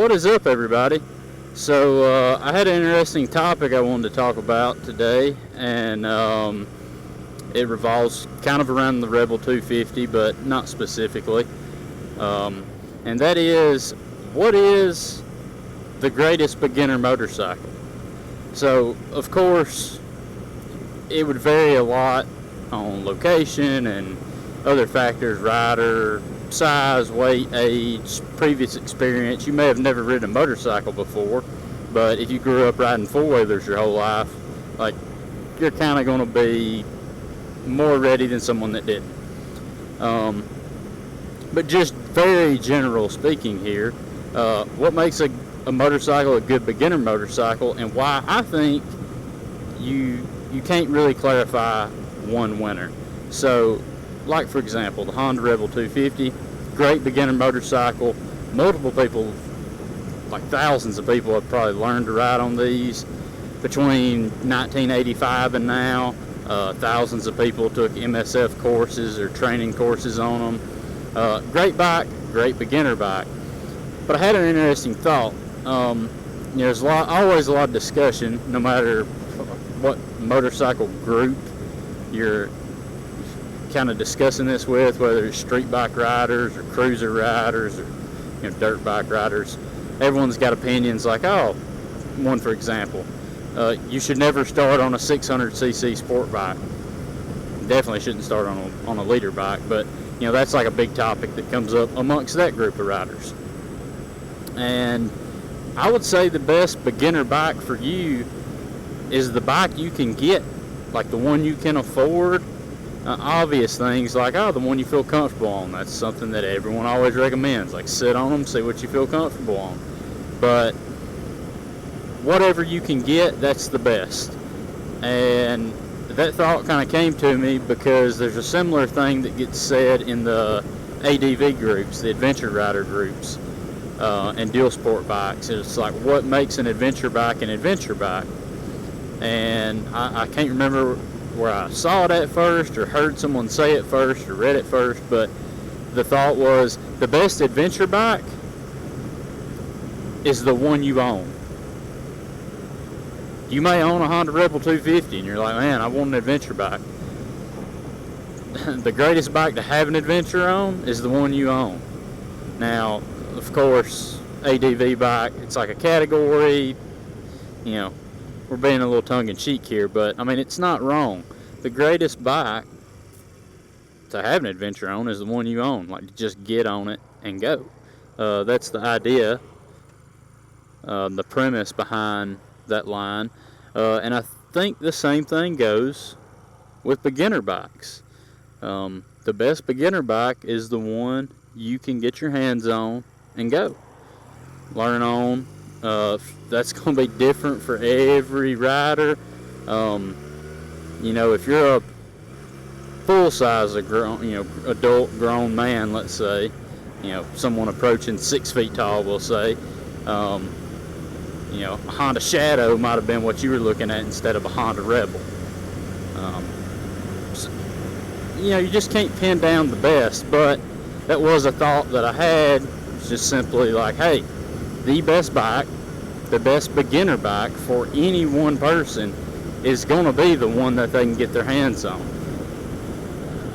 What is up, everybody? So, I had an interesting topic I wanted to talk about today, and it revolves kind of around the Rebel 250, but not specifically. And that is, what is the greatest beginner motorcycle? So, of course, it would vary a lot on location and other factors, rider, size, weight, age, previous experience. You may have never ridden a motorcycle before, but if you grew up riding four-wheelers your whole life, like, you're kind of going to be more ready than someone that didn't. But just very general speaking here, what makes a motorcycle a good beginner motorcycle, and why I think you can't really clarify one winner. So, like for example, the Honda Rebel 250, great beginner motorcycle. Multiple people, like thousands of people, have probably learned to ride on these between 1985 and now. Thousands of people took MSF courses or training courses on them. Great bike, great beginner bike. But I had an interesting thought. There's always a lot of discussion, no matter what motorcycle group you're kind of discussing this with, whether it's street bike riders or cruiser riders or dirt bike riders. Everyone's got opinions like, one for example, you should never start on a 600cc sport bike. Definitely shouldn't start on a liter bike, but that's like a big topic that comes up amongst that group of riders. And I would say the best beginner bike for you is the bike you can get, like the one you can afford. Obvious things like, the one you feel comfortable on. That's something that everyone always recommends. Like, sit on them, see what you feel comfortable on. But whatever you can get, that's the best. And that thought kind of came to me because there's a similar thing that gets said in the ADV groups, the adventure rider groups, and dual sport bikes. It's like, what makes an adventure bike an adventure bike? And I can't remember where I saw it at first or heard someone say it first or read it first, but the thought was the best adventure bike is the one you own. You may own a Honda Rebel 250 and you're like, man, I want an adventure bike. The greatest bike to have an adventure on is the one you own. Now, of course, ADV bike, it's like a category, we're being a little tongue-in-cheek here, but, it's not wrong. The greatest bike to have an adventure on is the one you own. Like, just get on it and go. That's the idea, the premise behind that line. And I think the same thing goes with beginner bikes. The best beginner bike is the one you can get your hands on and go. Learn on. That's going to be different for every rider. If you're a full-size adult grown man, let's say, someone approaching 6 feet tall, we'll say, a Honda Shadow might have been what you were looking at instead of a Honda Rebel. You just can't pin down the best, but that was a thought that I had. It's just simply like, hey, the best bike, the best beginner bike for any one person is going to be the one that they can get their hands on.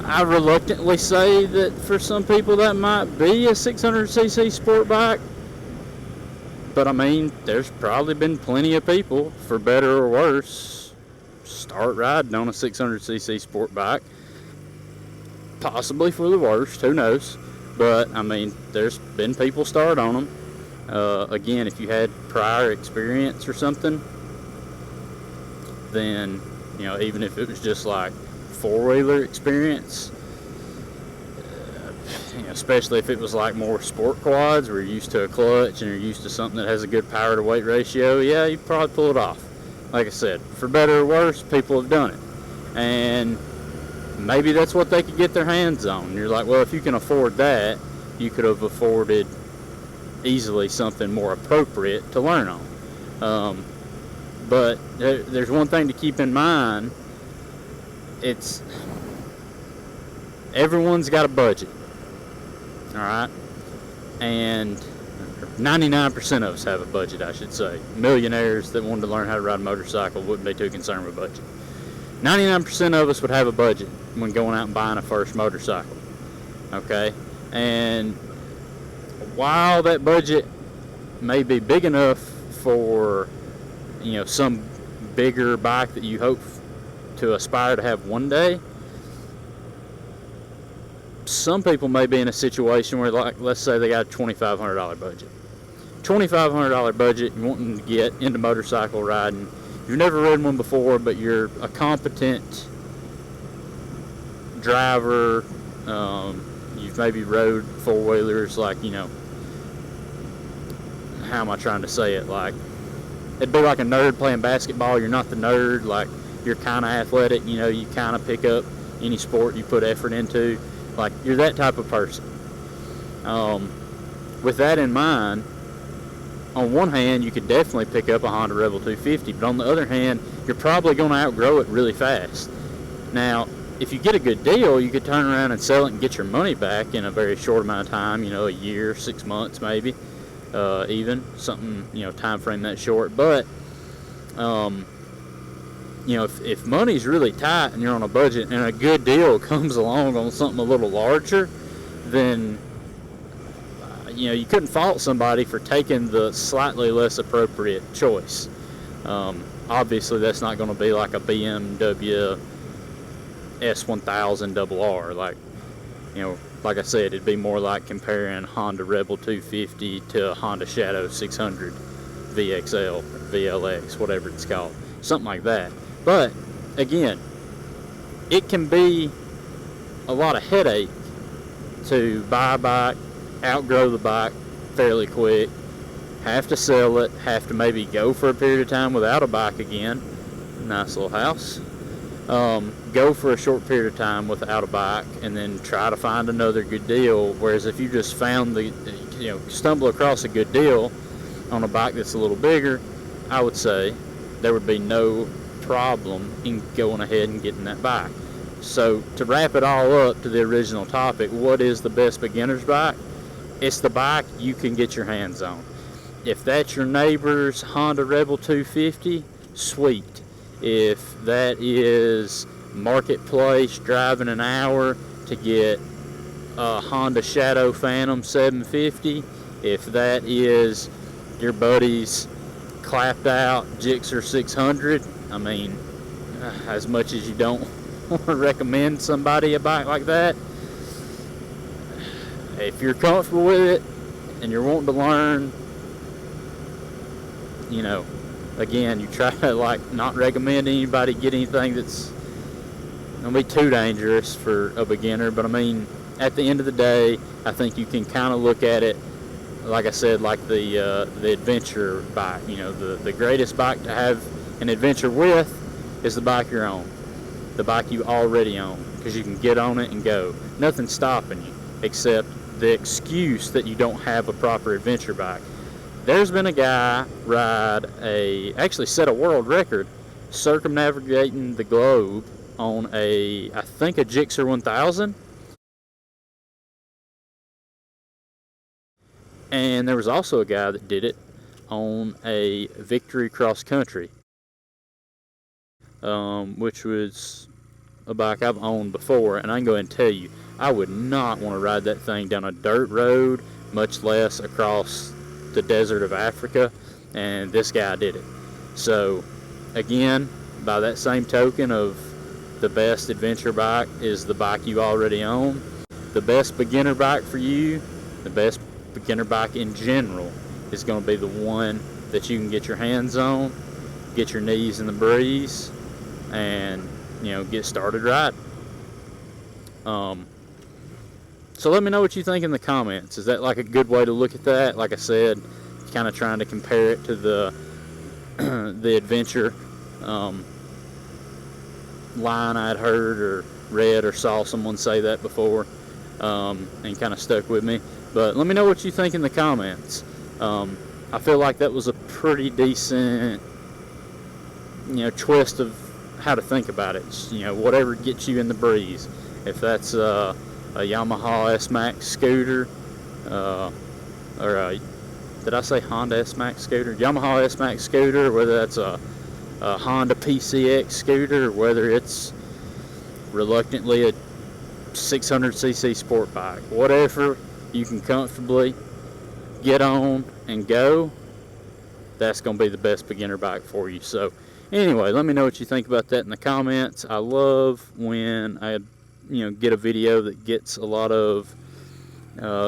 I reluctantly say that for some people that might be a 600cc sport bike, but there's probably been plenty of people, for better or worse, start riding on a 600cc sport bike. Possibly for the worst, who knows, but there's been people start on them. Again, if you had prior experience or something, then, even if it was just like four-wheeler experience, especially if it was like more sport quads where you're used to a clutch and you're used to something that has a good power to weight ratio, yeah, you'd probably pull it off. Like I said, for better or worse, people have done it. And maybe that's what they could get their hands on. And you're like, well, if you can afford that, you could have afforded easily something more appropriate to learn on. But there's one thing to keep in mind. It's everyone's got a budget, all right? And 99% of us have a budget, I should say. Millionaires that wanted to learn how to ride a motorcycle wouldn't be too concerned with budget. 99% of us would have a budget when going out and buying a first motorcycle. Okay? And while that budget may be big enough for, some bigger bike that you hope to aspire to have one day, some people may be in a situation where, like, let's say they got a $2,500 budget. $2,500 budget, you're wanting to get into motorcycle riding. You've never ridden one before, but you're a competent driver. You've maybe rode four-wheelers, like, how am I trying to say it? Like, it'd be like a nerd playing basketball. You're not the nerd. Like, you're kind of athletic. You kind of pick up any sport you put effort into. Like, you're that type of person. With that in mind, on one hand, you could definitely pick up a Honda Rebel 250, but on the other hand, you're probably going to outgrow it really fast. Now, if you get a good deal, you could turn around and sell it and get your money back in a very short amount of time, a year, 6 months maybe, even, something, time frame that short. But, if money's really tight and you're on a budget and a good deal comes along on something a little larger, then you couldn't fault somebody for taking the slightly less appropriate choice. Obviously, that's not going to be like a BMW S1000 RR. Like I said, it'd be more like comparing Honda Rebel 250 to a Honda Shadow 600 VXL, VLX, whatever it's called, something like that. But again, it can be a lot of headache to buy a bike, outgrow the bike fairly quick, have to sell it, have to maybe go for a period of time without a bike again. Nice little house. Go for a short period of time without a bike and then try to find another good deal. Whereas if you just found stumble across a good deal on a bike that's a little bigger, I would say there would be no problem in going ahead and getting that bike. So to wrap it all up to the original topic, what is the best beginner's bike? It's the bike you can get your hands on. If that's your neighbor's Honda Rebel 250, sweet. If that is marketplace driving an hour to get a Honda Shadow Phantom 750, if that is your buddy's clapped out Gixxer 600, I mean, as much as you don't want to recommend somebody a bike like that, if you're comfortable with it and you're wanting to learn, again, you try to not recommend anybody get anything that's going to be too dangerous for a beginner. But I mean, at the end of the day, I think you can kind of look at it, like I said, like the adventure bike. The greatest bike to have an adventure with is the bike you're on, the bike you already own, because you can get on it and go. Nothing's stopping you except the excuse that you don't have a proper adventure bike. There's been a guy actually set a world record circumnavigating the globe on I think a Gixxer 1000. And there was also a guy that did it on a Victory Cross Country, which was a bike I've owned before, and I can go ahead and tell you, I would not want to ride that thing down a dirt road, much less across the desert of Africa, and this guy did it. So again, by that same token of the best adventure bike is the bike you already own, the best beginner bike for you, the best beginner bike in general is going to be the one that you can get your hands on, get your knees in the breeze, and get started riding. So let me know what you think in the comments. Is that like a good way to look at that? Like I said, kind of trying to compare it to the the adventure line I'd heard or read or saw someone say that before, and kind of stuck with me. But let me know what you think in the comments. I feel like that was a pretty decent twist of how to think about it. Whatever gets you in the breeze. If that's a Yamaha S-Max scooter, or a did I say Honda S-Max scooter? Yamaha S-Max scooter, whether that's a Honda PCX scooter, or whether it's reluctantly a 600cc sport bike, whatever you can comfortably get on and go, that's going to be the best beginner bike for you. So anyway, let me know what you think about that in the comments. I love when I get a video that gets a lot of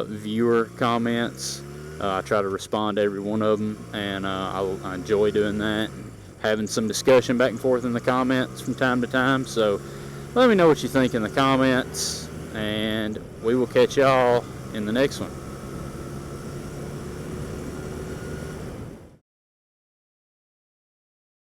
viewer comments. I try to respond to every one of them, and I enjoy doing that and having some discussion back and forth in the comments from time to time. So let me know what you think in the comments, and we will catch y'all in the next one.